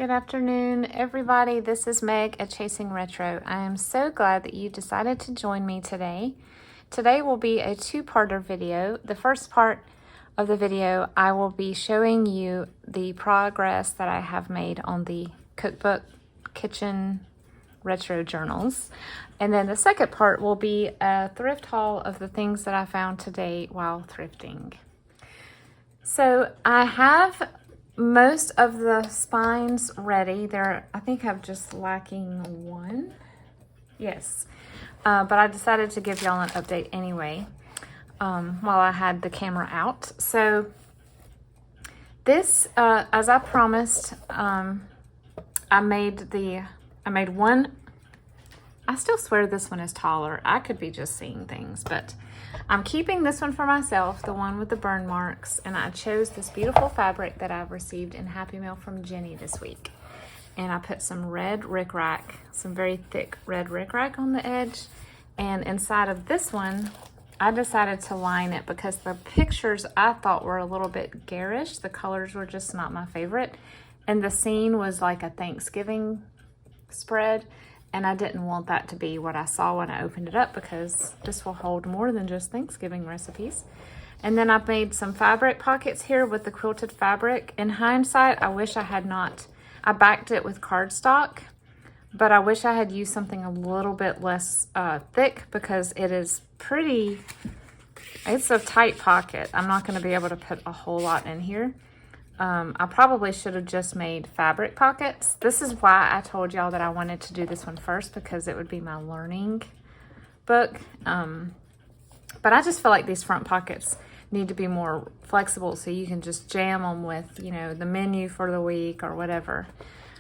Good afternoon, everybody. This is Meg at Chasing Retro. I am so glad that you decided to join me today. Today will be a two-parter video. The first part of the video, I will be showing you the progress that I have made on the Cookbook Kitchen Retro Journals. And then the second part will be a thrift haul of the things that I found today while thrifting. So I have most of the spines ready. I think I'm just lacking one. Yes. But I decided to give y'all an update anyway while I had the camera out. So this, as I promised, I made one. I still swear this one is taller. I could be just seeing things, but I'm keeping this one for myself, the one with the burn marks, and I chose this beautiful fabric that I've received in Happy Mail from Jenny this week. And I put some red rickrack, some very thick red rickrack on the edge, and inside of this one, I decided to line it because the pictures I thought were a little bit garish. The colors were just not my favorite, and the scene was like a Thanksgiving spread. And I didn't want that to be what I saw when I opened it up because this will hold more than just Thanksgiving recipes. And then I've made some fabric pockets here with the quilted fabric. In hindsight, I wish I had not. I backed it with cardstock, but I wish I had used something a little bit less thick because it is pretty, it's a tight pocket. I'm not gonna be able to put a whole lot in here. I probably should have just made fabric pockets. This is why I told y'all that I wanted to do this one first because it would be my learning book. But I just feel like these front pockets need to be more flexible so you can just jam them with, you know, the menu for the week or whatever.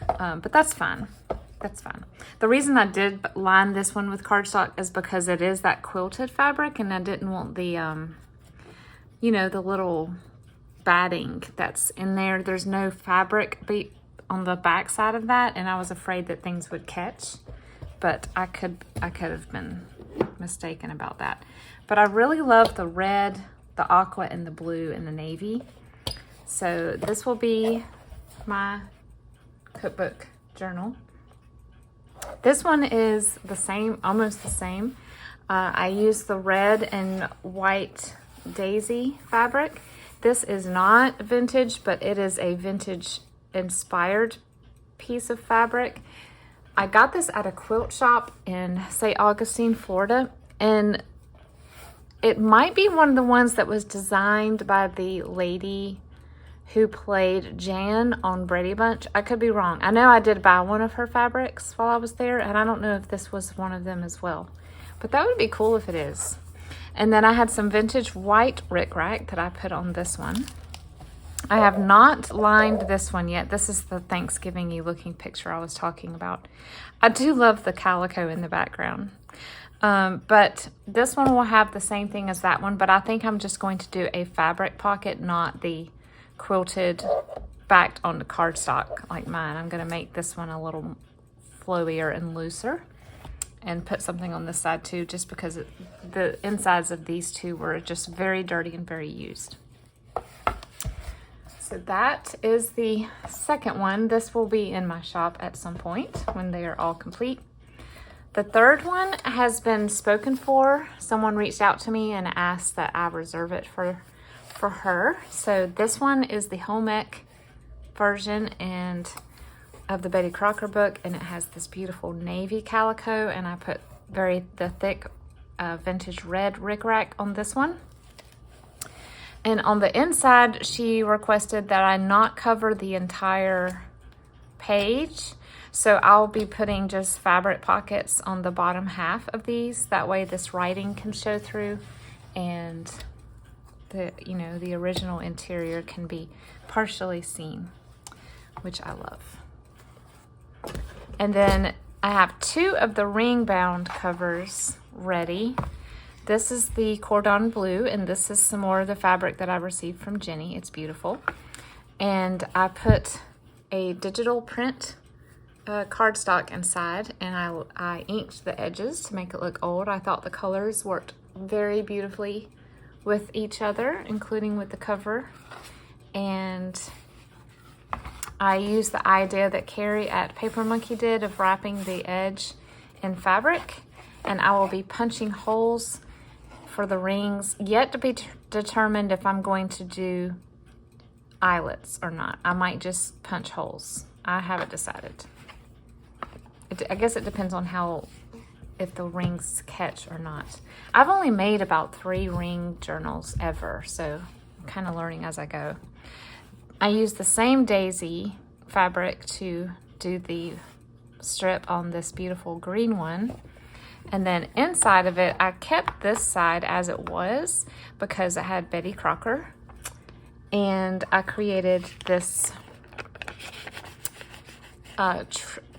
But that's fine. That's fine. The reason I did line this one with cardstock is because it is that quilted fabric and I didn't want the, you know, the little batting that's in there. There's no fabric beat on the back side of that, and I was afraid that things would catch, but I could have been mistaken about that. But I really love the red, the aqua, and the blue, and the navy. So this will be my cookbook journal. This one is the same, almost the same. I used the red and white daisy fabric. This is not vintage, but it is a vintage inspired piece of fabric. I got this at a quilt shop in St. Augustine, Florida, and it might be one of the ones that was designed by the lady who played Jan on Brady Bunch. I could be wrong. I know I did buy one of her fabrics while I was there, and I don't know if this was one of them as well, but that would be cool if it is. And then I had some vintage white rickrack that I put on this one. I have not lined this one yet. This is the Thanksgiving-y looking picture I was talking about. I do love the calico in the background. But this one will have the same thing as that one, but I think I'm just going to do a fabric pocket, not the quilted backed on the cardstock like mine. I'm going to make this one a little flowier and looser, and put something on this side too, just because the insides of these two were just very dirty and very used. So that is the second one. This will be in my shop at some point when they are all complete. The third one has been spoken for. Someone reached out to me and asked that I reserve it for her. So this one is the home ec version and of the Betty Crocker book, and it has this beautiful navy calico, and I put the thick vintage red rickrack on this one. And on the inside, she requested that I not cover the entire page, so I'll be putting just fabric pockets on the bottom half of these. That way this writing can show through, and the original interior can be partially seen, which I love. And then I have two of the ring bound covers ready. This is the cordon bleu, and this is some more of the fabric that I received from Jenny. It's beautiful. And I put a digital print cardstock inside, and I inked the edges to make it look old. I thought the colors worked very beautifully with each other, including with the cover. And I used the idea that Carrie at Paper Monkey did of wrapping the edge in fabric, and I will be punching holes for the rings. Yet to be determined if I'm going to do eyelets or not. I might just punch holes. I haven't decided. I guess it depends on if the rings catch or not. I've only made about 3 ring journals ever, so I'm kind of learning as I go. I used the same daisy fabric to do the strip on this beautiful green one. And then inside of it, I kept this side as it was because it had Betty Crocker. And I created this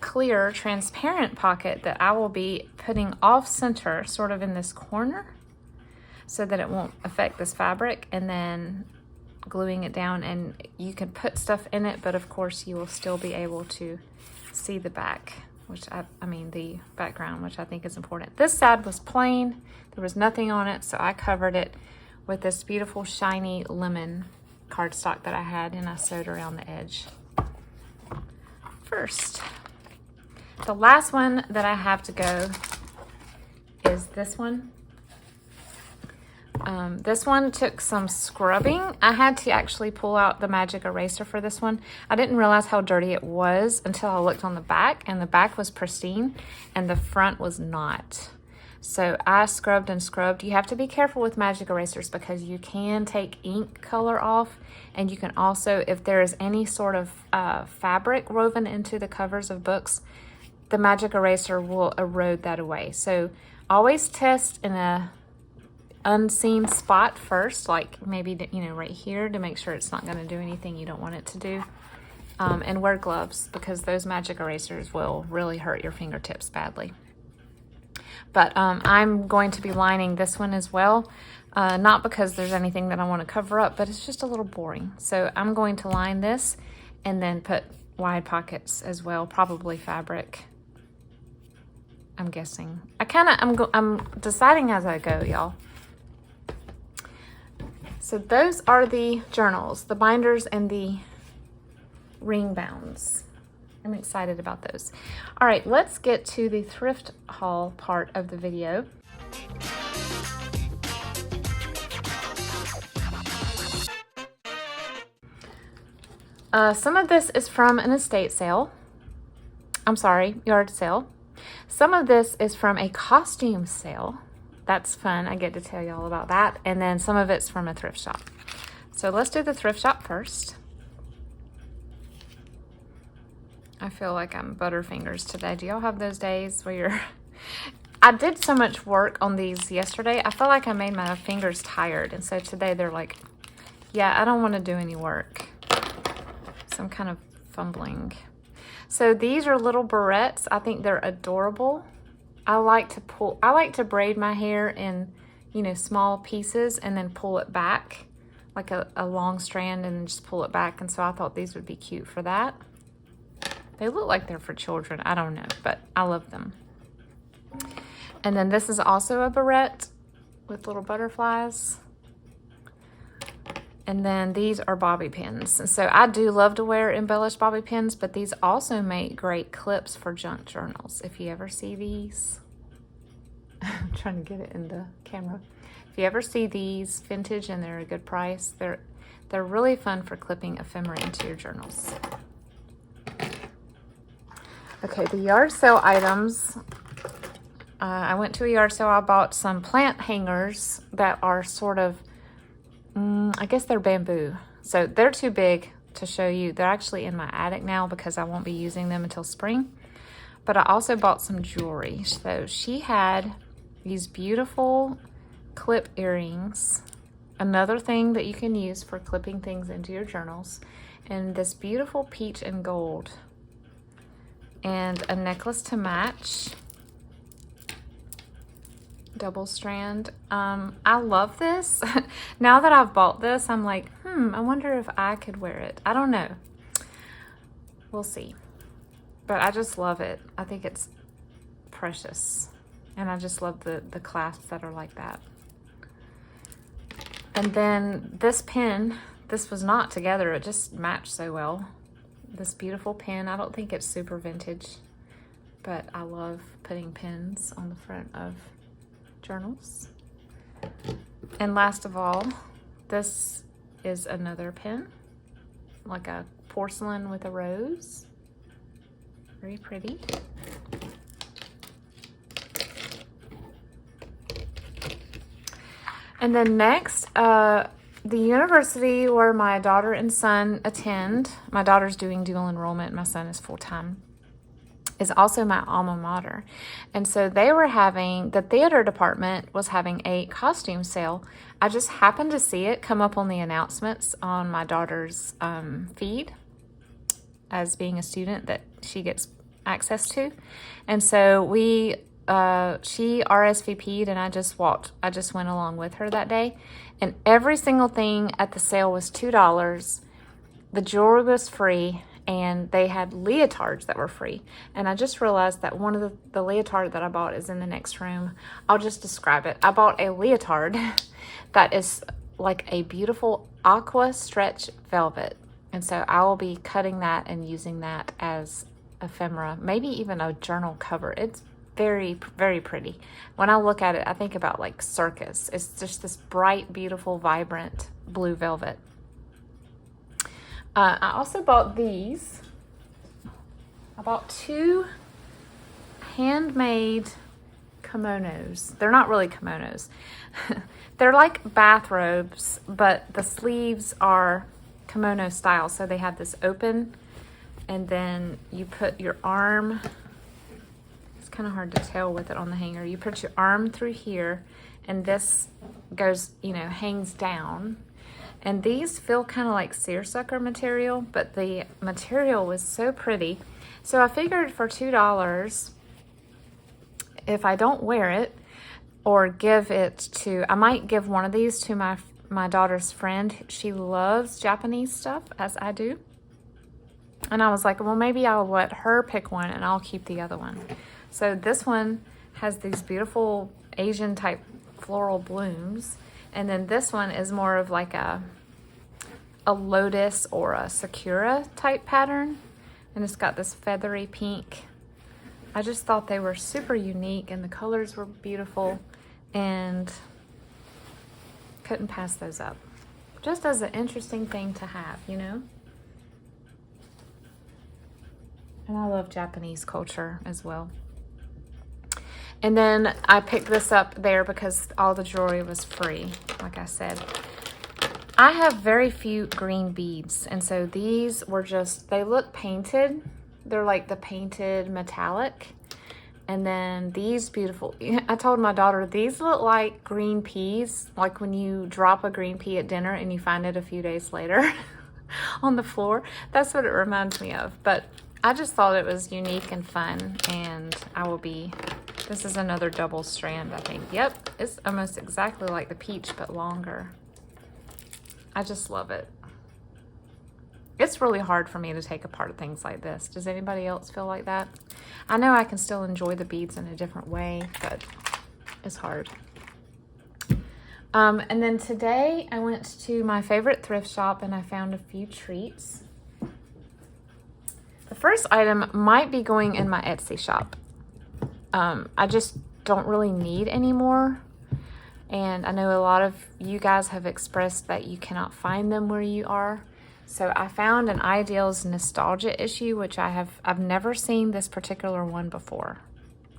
clear, transparent pocket that I will be putting off center, sort of in this corner, so that it won't affect this fabric, and then gluing it down. And you can put stuff in it, but of course you will still be able to see the back, which I mean the background, which I think is important. This side was plain, there was nothing on it, so I covered it with this beautiful shiny lemon cardstock that I had, and I sewed around the edge. First, the last one that I have to go is this one. This one took some scrubbing. I had to actually pull out the magic eraser for this one. I didn't realize how dirty it was until I looked on the back, and the back was pristine and the front was not. So I scrubbed and scrubbed. You have to be careful with magic erasers because you can take ink color off, and you can also, if there is any sort of fabric woven into the covers of books, the magic eraser will erode that away. So always test in a unseen spot first, like maybe, you know, right here, to make sure it's not going to do anything you don't want it to do. And wear gloves because those magic erasers will really hurt your fingertips badly. But I'm going to be lining this one as well. Not because there's anything that I want to cover up, but it's just a little boring. So I'm going to line this and then put wide pockets as well, probably fabric, I'm guessing. I'm deciding as I go, y'all. So those are the journals, the binders and the ring bounds. I'm excited about those. All right, let's get to the thrift haul part of the video. Some of this is from an estate sale. I'm sorry, yard sale. Some of this is from a costume sale. That's fun. I get to tell you all about that. And then some of it's from a thrift shop. So let's do the thrift shop first. I feel like I'm butterfingers today. Do y'all have those days where you're... I did so much work on these yesterday. I felt like I made my fingers tired. And so today they're like, yeah, I don't want to do any work. So I'm kind of fumbling. So these are little barrettes. I think they're adorable. I like to braid my hair in, you know, small pieces and then pull it back like a long strand and then just pull it back. And so I thought these would be cute for that. They look like they're for children. I don't know, but I love them. And then this is also a barrette with little butterflies. And then these are bobby pins. And so I do love to wear embellished bobby pins, but these also make great clips for junk journals. If you ever see these, I'm trying to get it in the camera. If you ever see these vintage and they're a good price, they're really fun for clipping ephemera into your journals. Okay, the yard sale items. I went to a yard sale. I bought some plant hangers that are sort of, I guess they're bamboo. So they're too big to show you. They're actually in my attic now because I won't be using them until spring. But I also bought some jewelry. So she had these beautiful clip earrings. Another thing that you can use for clipping things into your journals. And this beautiful peach and gold. And a necklace to match. Double strand. I love this. Now that I've bought this, I'm like, I wonder if I could wear it. I don't know. We'll see. But I just love it. I think it's precious. And I just love the clasps that are like that. And then this pin, this was not together. It just matched so well. this beautiful pen. I don't think it's super vintage, but I love putting pens on the front of journals. And last of all, this is another pen, like a porcelain with a rose. Very pretty. And then next, the university where my daughter and son attend, my daughter's doing dual enrollment, my son is full-time, is also my alma mater. And so they were having, the theater department was having a costume sale. I just happened to see it come up on the announcements on my daughter's feed as being a student that she gets access to. And so she RSVP'd and I just went along with her that day. And every single thing at the sale was $2. The jewelry was free, and they had leotards that were free. And I just realized that one of the leotard that I bought is in the next room. I'll just describe it. I bought a leotard that is like a beautiful aqua stretch velvet. And so I will be cutting that and using that as ephemera, maybe even a journal cover. It's very, very pretty. When I look at it, I think about like circus. It's just this bright, beautiful, vibrant blue velvet. I also bought these. I bought 2 handmade kimonos. They're not really kimonos. They're like bathrobes, but the sleeves are kimono style. So they have this open, and then you put your arm, it's kind of hard to tell with it on the hanger. You put your arm through here, and this goes, hangs down. And these feel kind of like seersucker material, but the material was so pretty. So I figured for $2, if I don't wear it or give it to, I might give one of these to my daughter's friend. She loves Japanese stuff, as I do. And I was like, well, maybe I'll let her pick one and I'll keep the other one. So this one has these beautiful Asian type floral blooms. And then this one is more of like a lotus or a sakura type pattern. And it's got this feathery pink. I just thought they were super unique and the colors were beautiful and couldn't pass those up. Just as an interesting thing to have, And I love Japanese culture as well. And then I picked this up there because all the jewelry was free, like I said. I have very few green beads, and so these were they look painted. They're like the painted metallic. And then these beautiful, I told my daughter, these look like green peas, like when you drop a green pea at dinner and you find it a few days later on the floor. That's what it reminds me of. But I just thought it was unique and fun, and this is another double strand, I think. Yep, it's almost exactly like the peach, but longer. I just love it. It's really hard for me to take apart things like this. Does anybody else feel like that? I know I can still enjoy the beads in a different way, but it's hard. And then today I went to my favorite thrift shop and I found a few treats. The first item might be going in my Etsy shop. I just don't really need any more. And I know a lot of you guys have expressed that you cannot find them where you are. So I found an Ideals Nostalgia issue, which I've never seen this particular one before.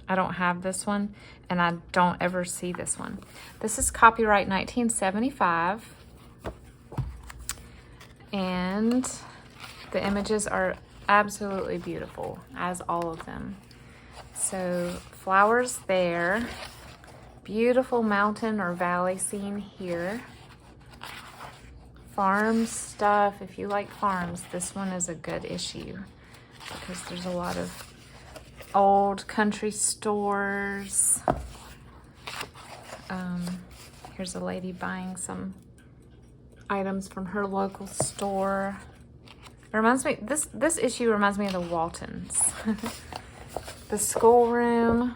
I don't have this one, and I don't ever see this one. This is copyright 1975. And the images are absolutely beautiful, as all of them. So flowers there. Beautiful mountain or valley scene here. Farm stuff. If you like farms, this one is a good issue because there's a lot of old country stores. Here's a lady buying some items from her local store. It reminds me, this issue reminds me of the Waltons. The schoolroom.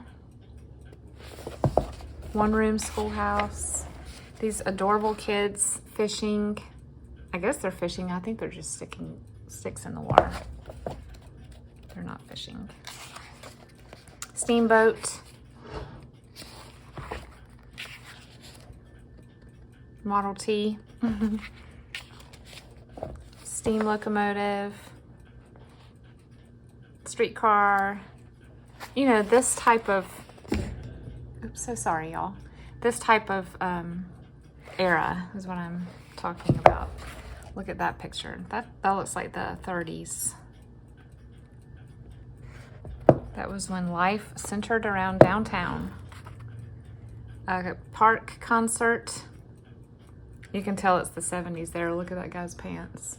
One-room schoolhouse. These adorable kids fishing. I guess they're fishing. I think they're just sticking sticks in the water. They're not fishing. Steamboat. Model T. Steam locomotive. Streetcar. You know, this type of, oops, so sorry, y'all. This type of era is what I'm talking about. Look at that picture. That looks like the 30s. That was when life centered around downtown. A park concert. You can tell it's the 70s there. Look at that guy's pants.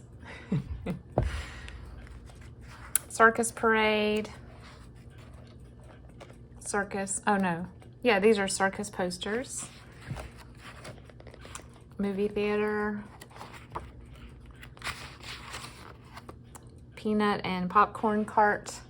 Circus parade. Circus, oh no. Yeah, these are circus posters. Movie theater. Peanut and popcorn cart.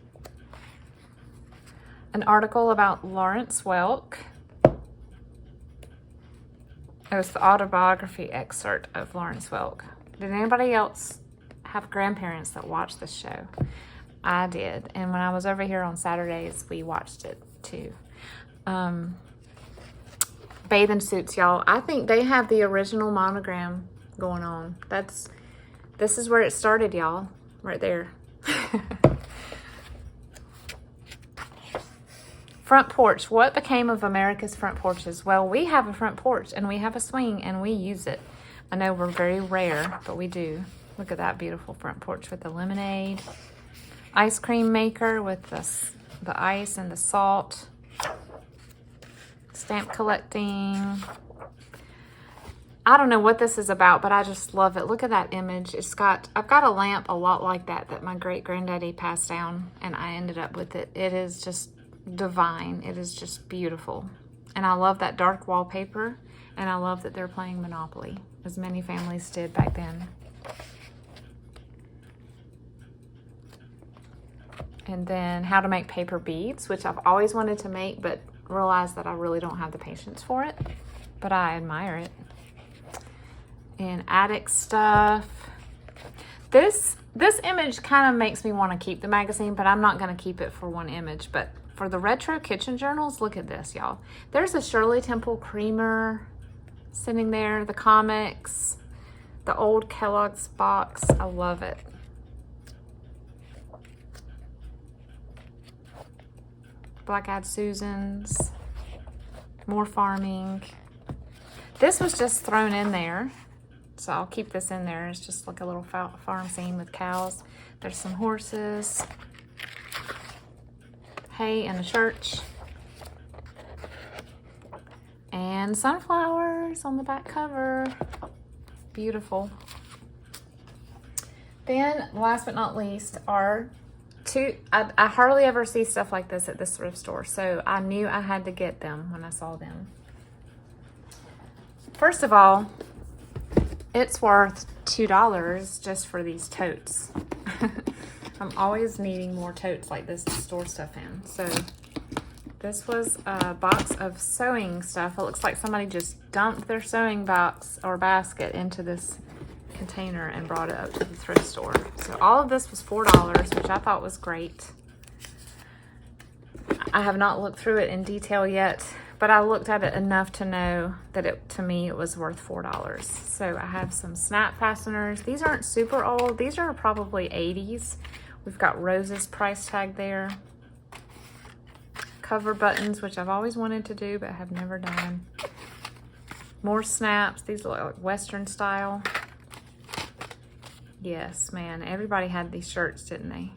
An article about Lawrence Welk. It was the autobiography excerpt of Lawrence Welk. Did anybody else have grandparents that watched this show? I did. And when I was over here on Saturdays, we watched it too. Bathing suits, y'all. I think they have the original monogram going on. This is where it started, y'all. Right there. Front porch. What became of America's front porches? Well, we have a front porch and we have a swing and we use it. I know we're very rare, but we do. Look at that beautiful front porch with the lemonade. Ice cream maker with the ice and the salt. Stamp collecting. I don't know what this is about, but I just love it. Look at that image. I've got a lamp a lot like that my great granddaddy passed down, and I ended up with it. It is just divine. It is just beautiful. And I love that dark wallpaper, and I love that they're playing Monopoly, as many families did back then. And then how to make paper beads, which I've always wanted to make, but realized that I really don't have the patience for it, but I admire it. And attic stuff. This image kind of makes me want to keep the magazine, but I'm not going to keep it for one image. But for the retro kitchen journals, look at this, y'all. There's a Shirley Temple creamer sitting there, the comics, the old Kellogg's box. I love it. Black-eyed Susans, more farming. This was just thrown in there, so I'll keep this in there. It's just like a little farm scene with cows. There's some horses, hay in the church, and sunflowers on the back cover. Beautiful. Then, last but not least, are I hardly ever see stuff like this at this thrift store, so I knew I had to get them when I saw them. First of all, it's worth $2 just for these totes. I'm always needing more totes like this to store stuff in. So this was a box of sewing stuff. It looks like somebody just dumped their sewing box or basket into this container and brought it up to the thrift store. So all of this was $4, which I thought was great. I have not looked through it in detail yet, but I looked at it enough to know that to me it was worth $4. So I have some snap fasteners. These aren't super old. These are probably 80s. We've got Rose's price tag there. Cover buttons, which I've always wanted to do but have never done. More snaps. These look like Western style. Yes, man, everybody had these shirts, didn't they?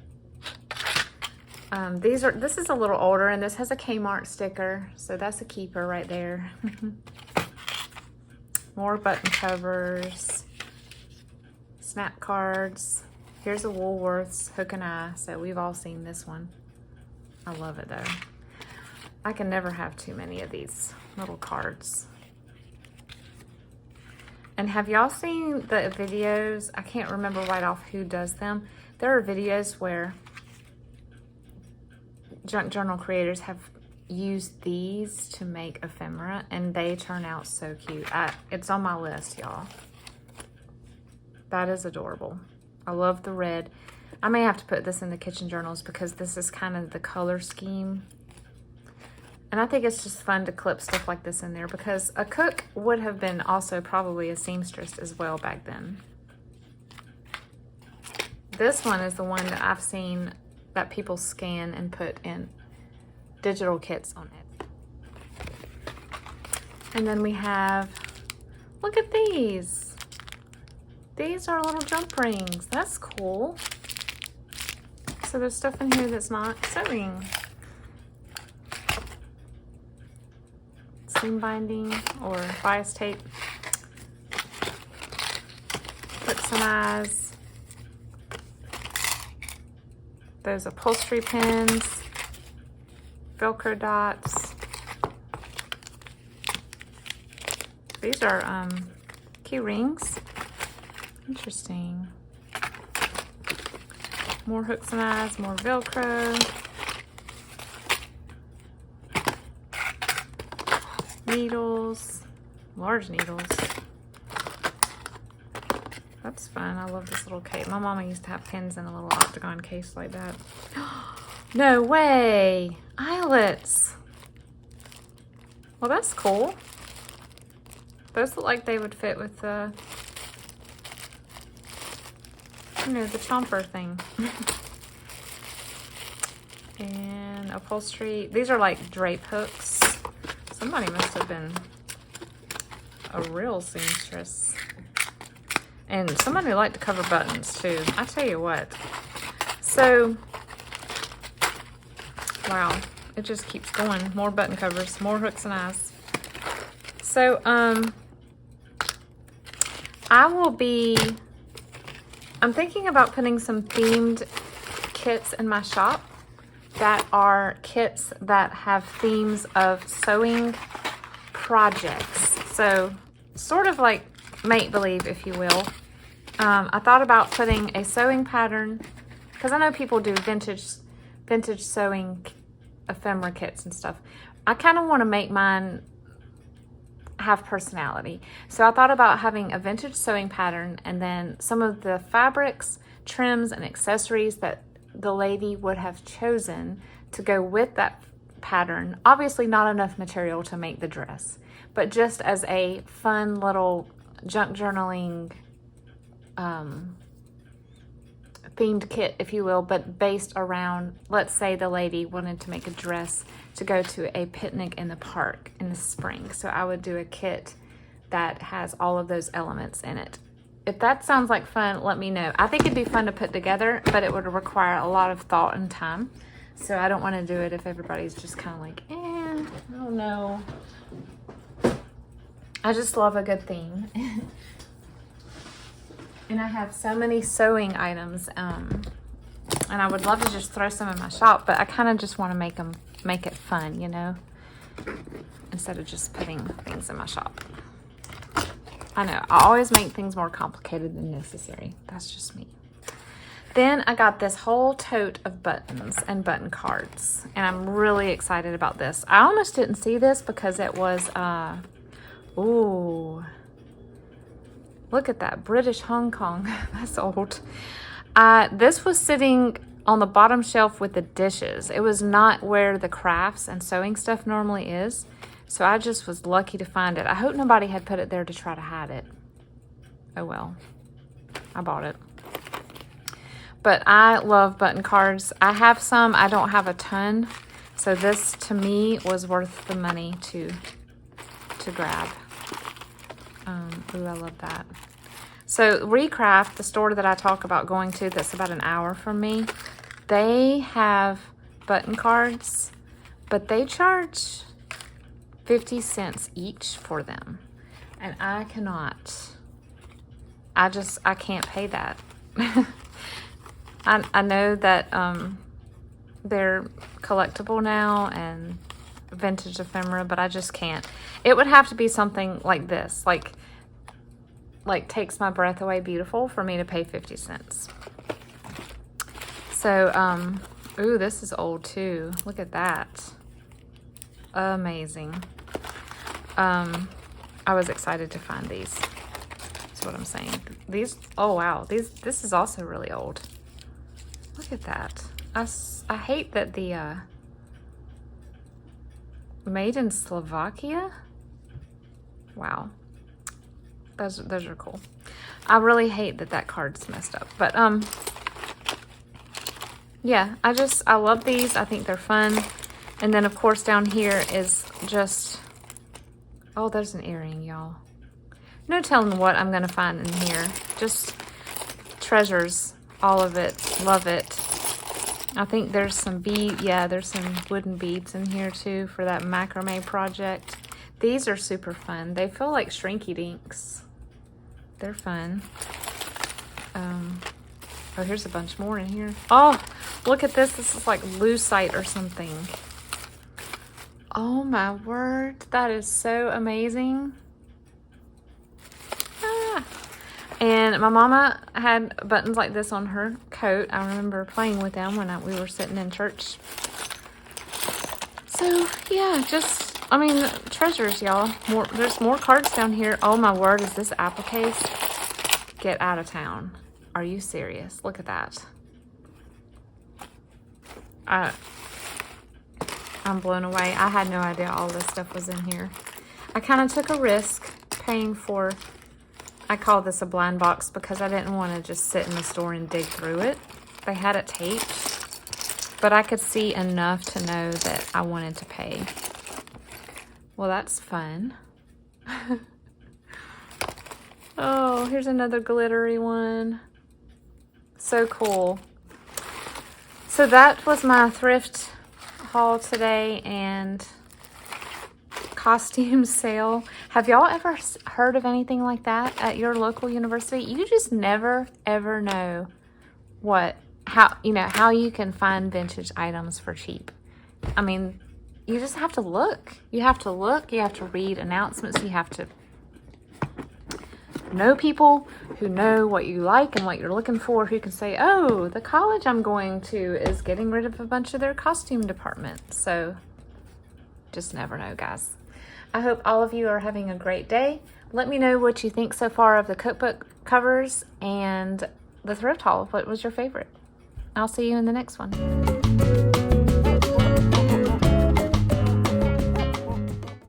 This is a little older, and this has a Kmart sticker, so that's a keeper right there. More button covers, snap cards. Here's a Woolworths hook and eye, so we've all seen this one. I love it though. I can never have too many of these little cards. And have y'all seen the videos? I can't remember right off who does them. There are videos where junk journal creators have used these to make ephemera, and they turn out so cute. It's on my list, y'all. That is adorable. I love the red. I may have to put this in the kitchen journals because this is kind of the color scheme. And I think it's just fun to clip stuff like this in there because a cook would have been also probably a seamstress as well back then. This one is the one that I've seen that people scan and put in digital kits on it. And then we have, look at these. These are little jump rings. That's cool. So there's stuff in here that's not sewing. Seam binding or bias tape. Hooks and eyes. Those upholstery pins. Velcro dots. These are key rings. Interesting. More hooks and eyes, more Velcro. Needles, large needles. That's fun. I love this little case. My mama used to have pins in a little octagon case like that. No way! Eyelets. Well, that's cool. Those look like they would fit with the, you know, the chomper thing. And upholstery. These are like drape hooks. Somebody must have been a real seamstress. And somebody who liked to cover buttons too. I tell you what. So, wow. It just keeps going. More button covers, more hooks and eyes. So, I'm thinking about putting some themed kits in my shop that are kits that have themes of sewing projects. So sort of like make-believe, if you will. I thought about putting a sewing pattern, because I know people do vintage sewing ephemera kits and stuff. I kind of want to make mine have personality. So I thought about having a vintage sewing pattern and then some of the fabrics, trims, and accessories that the lady would have chosen to go with that pattern. Obviously not enough material to make the dress, but just as a fun little junk journaling themed kit, if you will, but based around, let's say the lady wanted to make a dress to go to a picnic in the park in the spring. So I would do a kit that has all of those elements in it. If that sounds like fun, let me know. I think it'd be fun to put together, but it would require a lot of thought and time. So I don't want to do it if everybody's just kind of like, I don't know. I just love a good theme. And I have so many sewing items, and I would love to just throw some in my shop, but I kind of just want to make it fun, you know, instead of just putting things in my shop. I know, I always make things more complicated than necessary. That's just me. Then I got this whole tote of buttons and button cards, and I'm really excited about this. I almost didn't see this because it was, ooh. Look at that, British Hong Kong. That's old. This was sitting on the bottom shelf with the dishes. It was not where the crafts and sewing stuff normally is. So I just was lucky to find it. I hope nobody had put it there to try to hide it. Oh well, I bought it. But I love button cards. I have some, I don't have a ton. So this to me was worth the money to grab. Ooh, I love that. So Recraft, the store that I talk about going to that's about an hour from me, they have button cards, but they charge 50 cents each for them. And I cannot. I can't pay that. I know that they're collectible now and vintage ephemera, but I just can't. It would have to be something like this, like takes my breath away beautiful for me to pay 50 cents. So, ooh, this is old too. Look at that. Amazing. I was excited to find these. That's what I'm saying. These, oh wow, this is also really old. Look at that. I hate that the made in Slovakia. Wow. Those are cool. I really hate that card's messed up. But yeah, I love these. I think they're fun. And then of course down here is just, oh, there's an earring, y'all. No telling what I'm gonna find in here. Just treasures, all of it. Love it. I think there's some there's some wooden beads in here too for that macrame project. These are super fun. They feel like Shrinky Dinks. They're fun. Oh, here's a bunch more in here. Oh, look at this. This is like lucite or something. Oh my word. That is so amazing. Ah. And my mama had buttons like this on her coat. I remember playing with them when we were sitting in church. So yeah, just, I mean, treasures, y'all. There's more cards down here. Oh my word, is this applique? Get out of town. Are you serious? Look at that. I'm blown away. I had no idea all this stuff was in here. I kind of took a risk paying for, I call this a blind box because I didn't want to just sit in the store and dig through it. They had it taped, but I could see enough to know that I wanted to pay. Well, that's fun. Oh, here's another glittery one. So cool. So that was my thrift haul today and costume sale. Have y'all ever heard of anything like that at your local university? You just never ever know how you can find vintage items for cheap. I mean, you just have to look. You have to look, you have to read announcements, you have to know people who know what you like and what you're looking for, who can say, oh, the college I'm going to is getting rid of a bunch of their costume department. So just never know, guys. I hope all of you are having a great day. Let me know what you think so far of the cookbook covers and the thrift haul. What was your favorite? I'll see you in the next one.